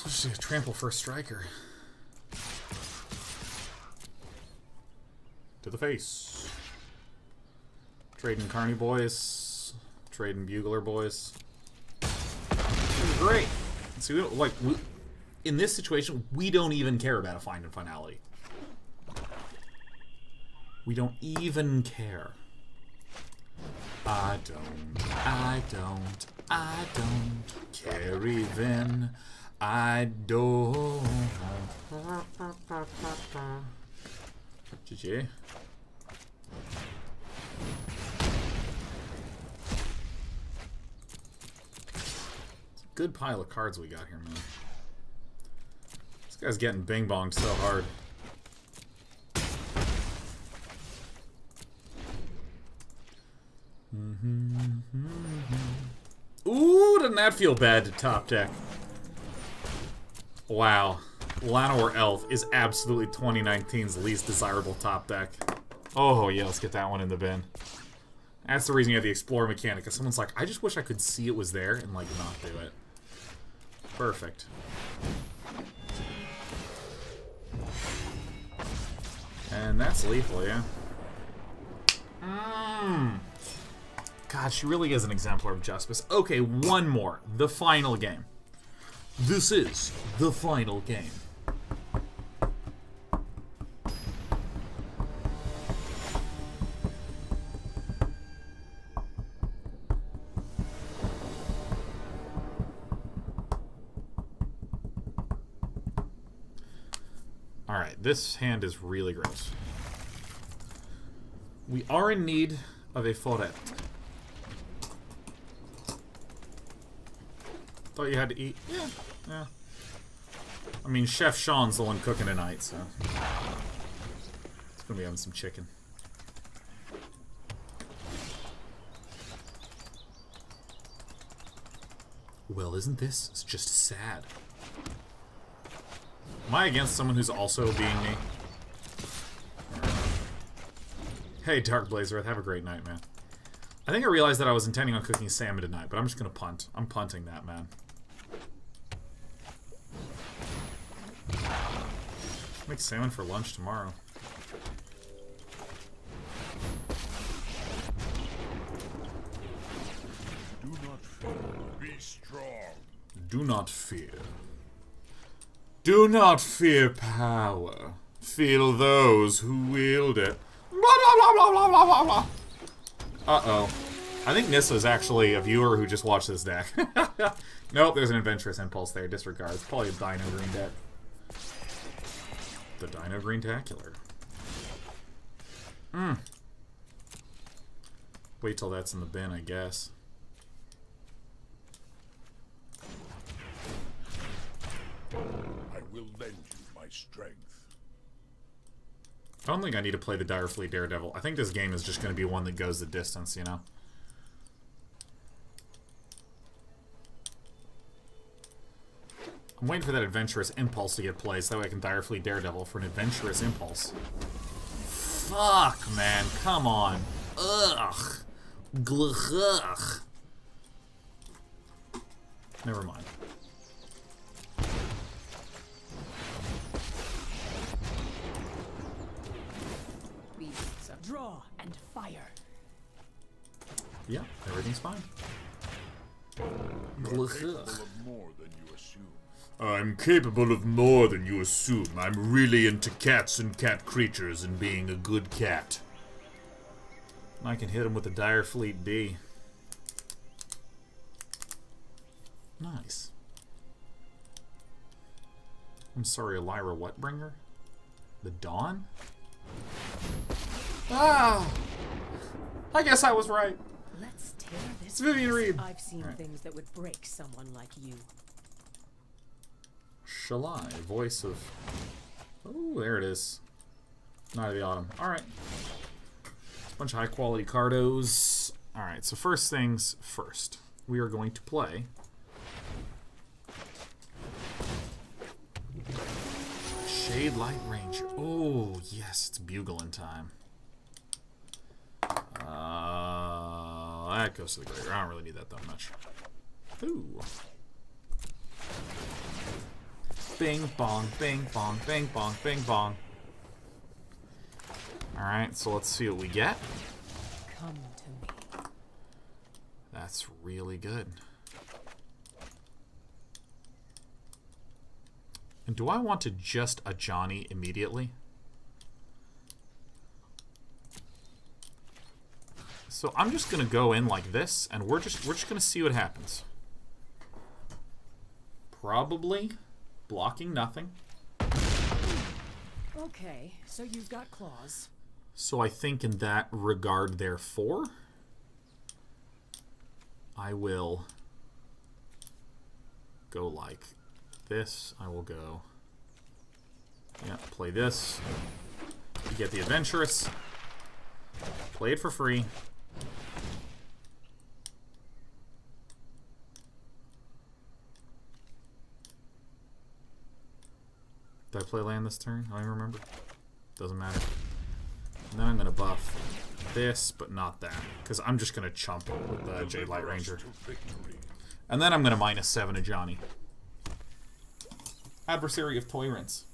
Let's just trample for a striker. To the face. Trading Carny boys. Trading Bugler boys. This is great. See, we don't, like, in this situation, we don't even care about a find and finality. We don't even care. I don't care even. I don't. GG. It's a good pile of cards we got here, man. This guy's getting bing-bonged so hard. Ooh, doesn't that feel bad to top deck? Wow. Llanowar Elf is absolutely 2019's least desirable top deck. Oh, yeah, let's get that one in the bin. That's the reason you have the Explorer mechanic, because someone's like, I just wish I could see it was there and, like, not do it. Perfect. And that's lethal, yeah. God, she really is an exemplar of justice. Okay, one more. The final game. This is the final game. Alright, this hand is really gross. We are in need of a forêt. Thought you had to eat. Yeah, yeah. I mean, Chef Sean's the one cooking tonight, so it's gonna be having some chicken. Well, isn't this? It's just sad. Am I against someone who's also being me? Hey, Dark Blazer, have a great night, man. I think I realized that I was intending on cooking salmon tonight, but I'm just gonna punt. I'm punting that, man. Make salmon for lunch tomorrow. Do not fear. Be strong. Do not fear. Do not fear power. Feel those who wield it. Uh-oh. I think Nissa's actually a viewer who just watched this deck. Nope, there's an Adventurous Impulse there. Disregard. It's probably a Dino Green deck. The Dino Green-tacular. Wait till that's in the bin, I guess. I will lend you my strength. I don't think I need to play the Direfleet Daredevil. I think this game is just going to be one that goes the distance, you know? I'm waiting for that Adventurous Impulse to get played so that way I can Direfleet Daredevil for an Adventurous Impulse. Fuck, man. Come on. Ugh. Ugh. Never mind. Draw and fire. Yeah, everything's fine. You're capable of more than you assume. I'm capable of more than you assume. I'm really into cats and cat creatures and being a good cat. I can hit him with the Direfleet D. Nice. I'm sorry, Lyra Whatbringer? The Dawn? Ah! I guess I was right. Let's tear this. It's Vivian Reed. I've seen things that would break someone like you. Shalai, voice of... Oh, there it is. Night of the Autumn. Alright. Bunch of high-quality cardos. Alright, so first things first. We are going to play... Shade Light Ranger. Oh, yes, it's bugling time. That goes to the graveyard. I don't really need that much. Ooh. Bing, bong, bing, bong, bing, bong, bing, bong. Alright, so let's see what we get. Come to me. That's really good. And do I want to just a Johnny immediately? So I'm just gonna go in like this, and we're just gonna see what happens. Probably blocking nothing. Okay, so you've got claws. So I think in that regard, therefore, I will go like this. I will go, yeah, play this. You get the Adventurous. Play it for free. Did I play land this turn? I don't even remember. Doesn't matter. And then I'm going to buff this, but not that. Because I'm just going to chump with the Jade Light Ranger. And then I'm going to -7 a Johnny. Adversary of Toy Rinse.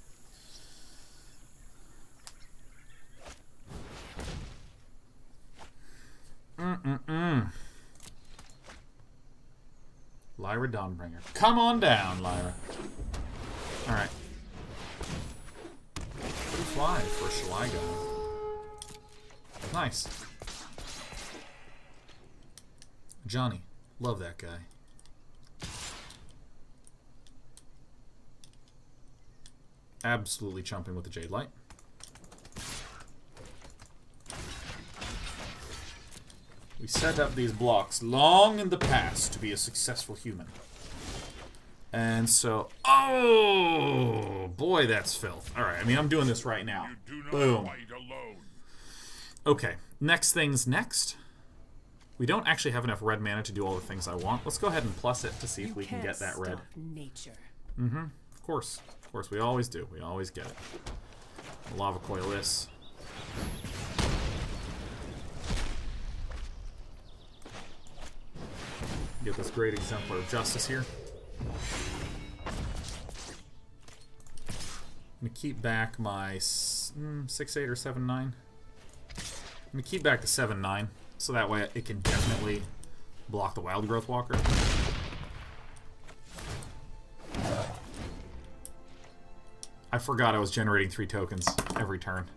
Lyra Dawnbringer. Come on down, Lyra. Alright. Pretty fly for Shaligo. Nice. Johnny. Love that guy. Absolutely chumping with the Jade Light. We set up these blocks long in the past to be a successful human. And so, oh boy, that's filth. All right, I mean, I'm doing this right now. Boom. Okay, next thing's next. We don't actually have enough red mana to do all the things I want. Let's go ahead and plus it to see if we can get that red. Nature. Mm-hmm. Of course, we always do. We always get it. Lava coil this. Get this great exemplar of justice here. I'm gonna keep back my 6/8 or 7/9. I'm gonna keep back the 7/9 so that way it can definitely block the Wild Growth Walker. I forgot I was generating 3 tokens every turn.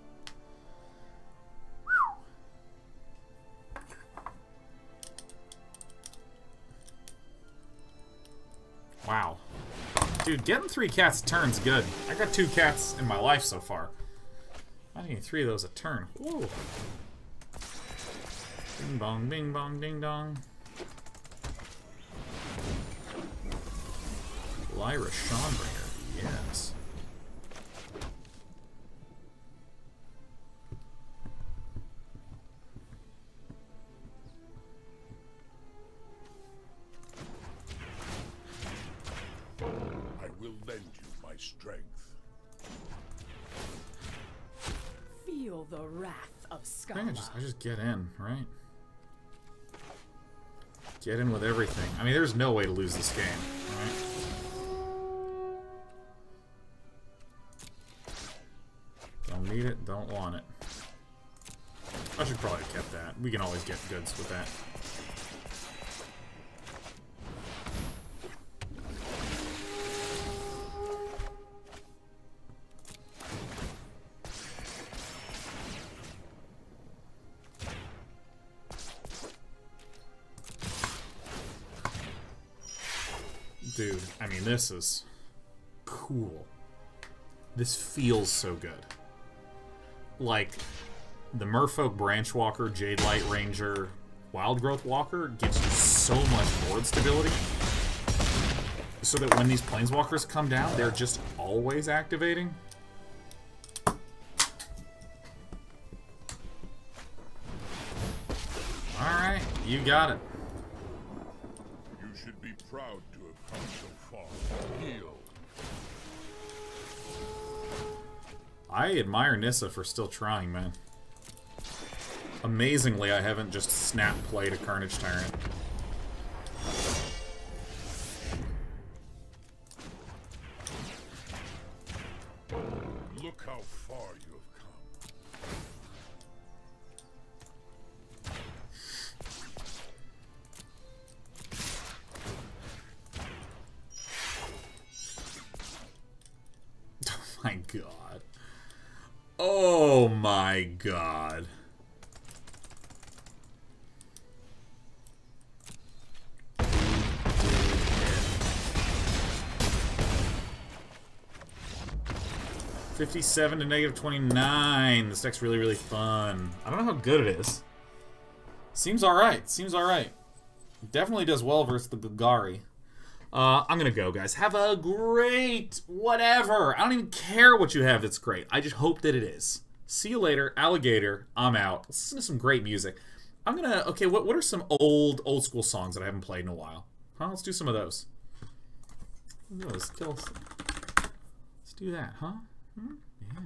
Wow. Dude, getting 3 cats a turn's good. I got 2 cats in my life so far. I need 3 of those a turn. Whoa. Bing bong, bing bong, ding dong. Lyra Dawnbringer. yes. I will lend you my strength. Feel the wrath of I Scala. think I just get in, right? Get in with everything. I mean, there's no way to lose this game, right? Don't need it, don't want it. I should probably have kept that. We can always get goods with that. Dude, I mean, this is cool. This feels so good. Like, the Merfolk Branchwalker, Jade Light Ranger, Wild Growth Walker gives you so much board stability. So that when these Planeswalkers come down, they're just always activating. Alright, you got it. You should be proud to have come so far. Heal. I admire Nissa for still trying, man. Amazingly, I haven't just snap played a Carnage Tyrant. Look how far you have come. Oh my god. Oh my god. $57 to -29. This deck's really, really fun. I don't know how good it is. Seems alright. Seems alright. Definitely does well versus the Gagari. I'm gonna go, guys. Have a great whatever. I don't even care what you have that's great. I just hope that it is. See you later, alligator. I'm out. Let's listen to some great music. I'm gonna... Okay, what are some old school songs that I haven't played in a while? Huh? Let's do some of those. Let's do that, huh? Yeah.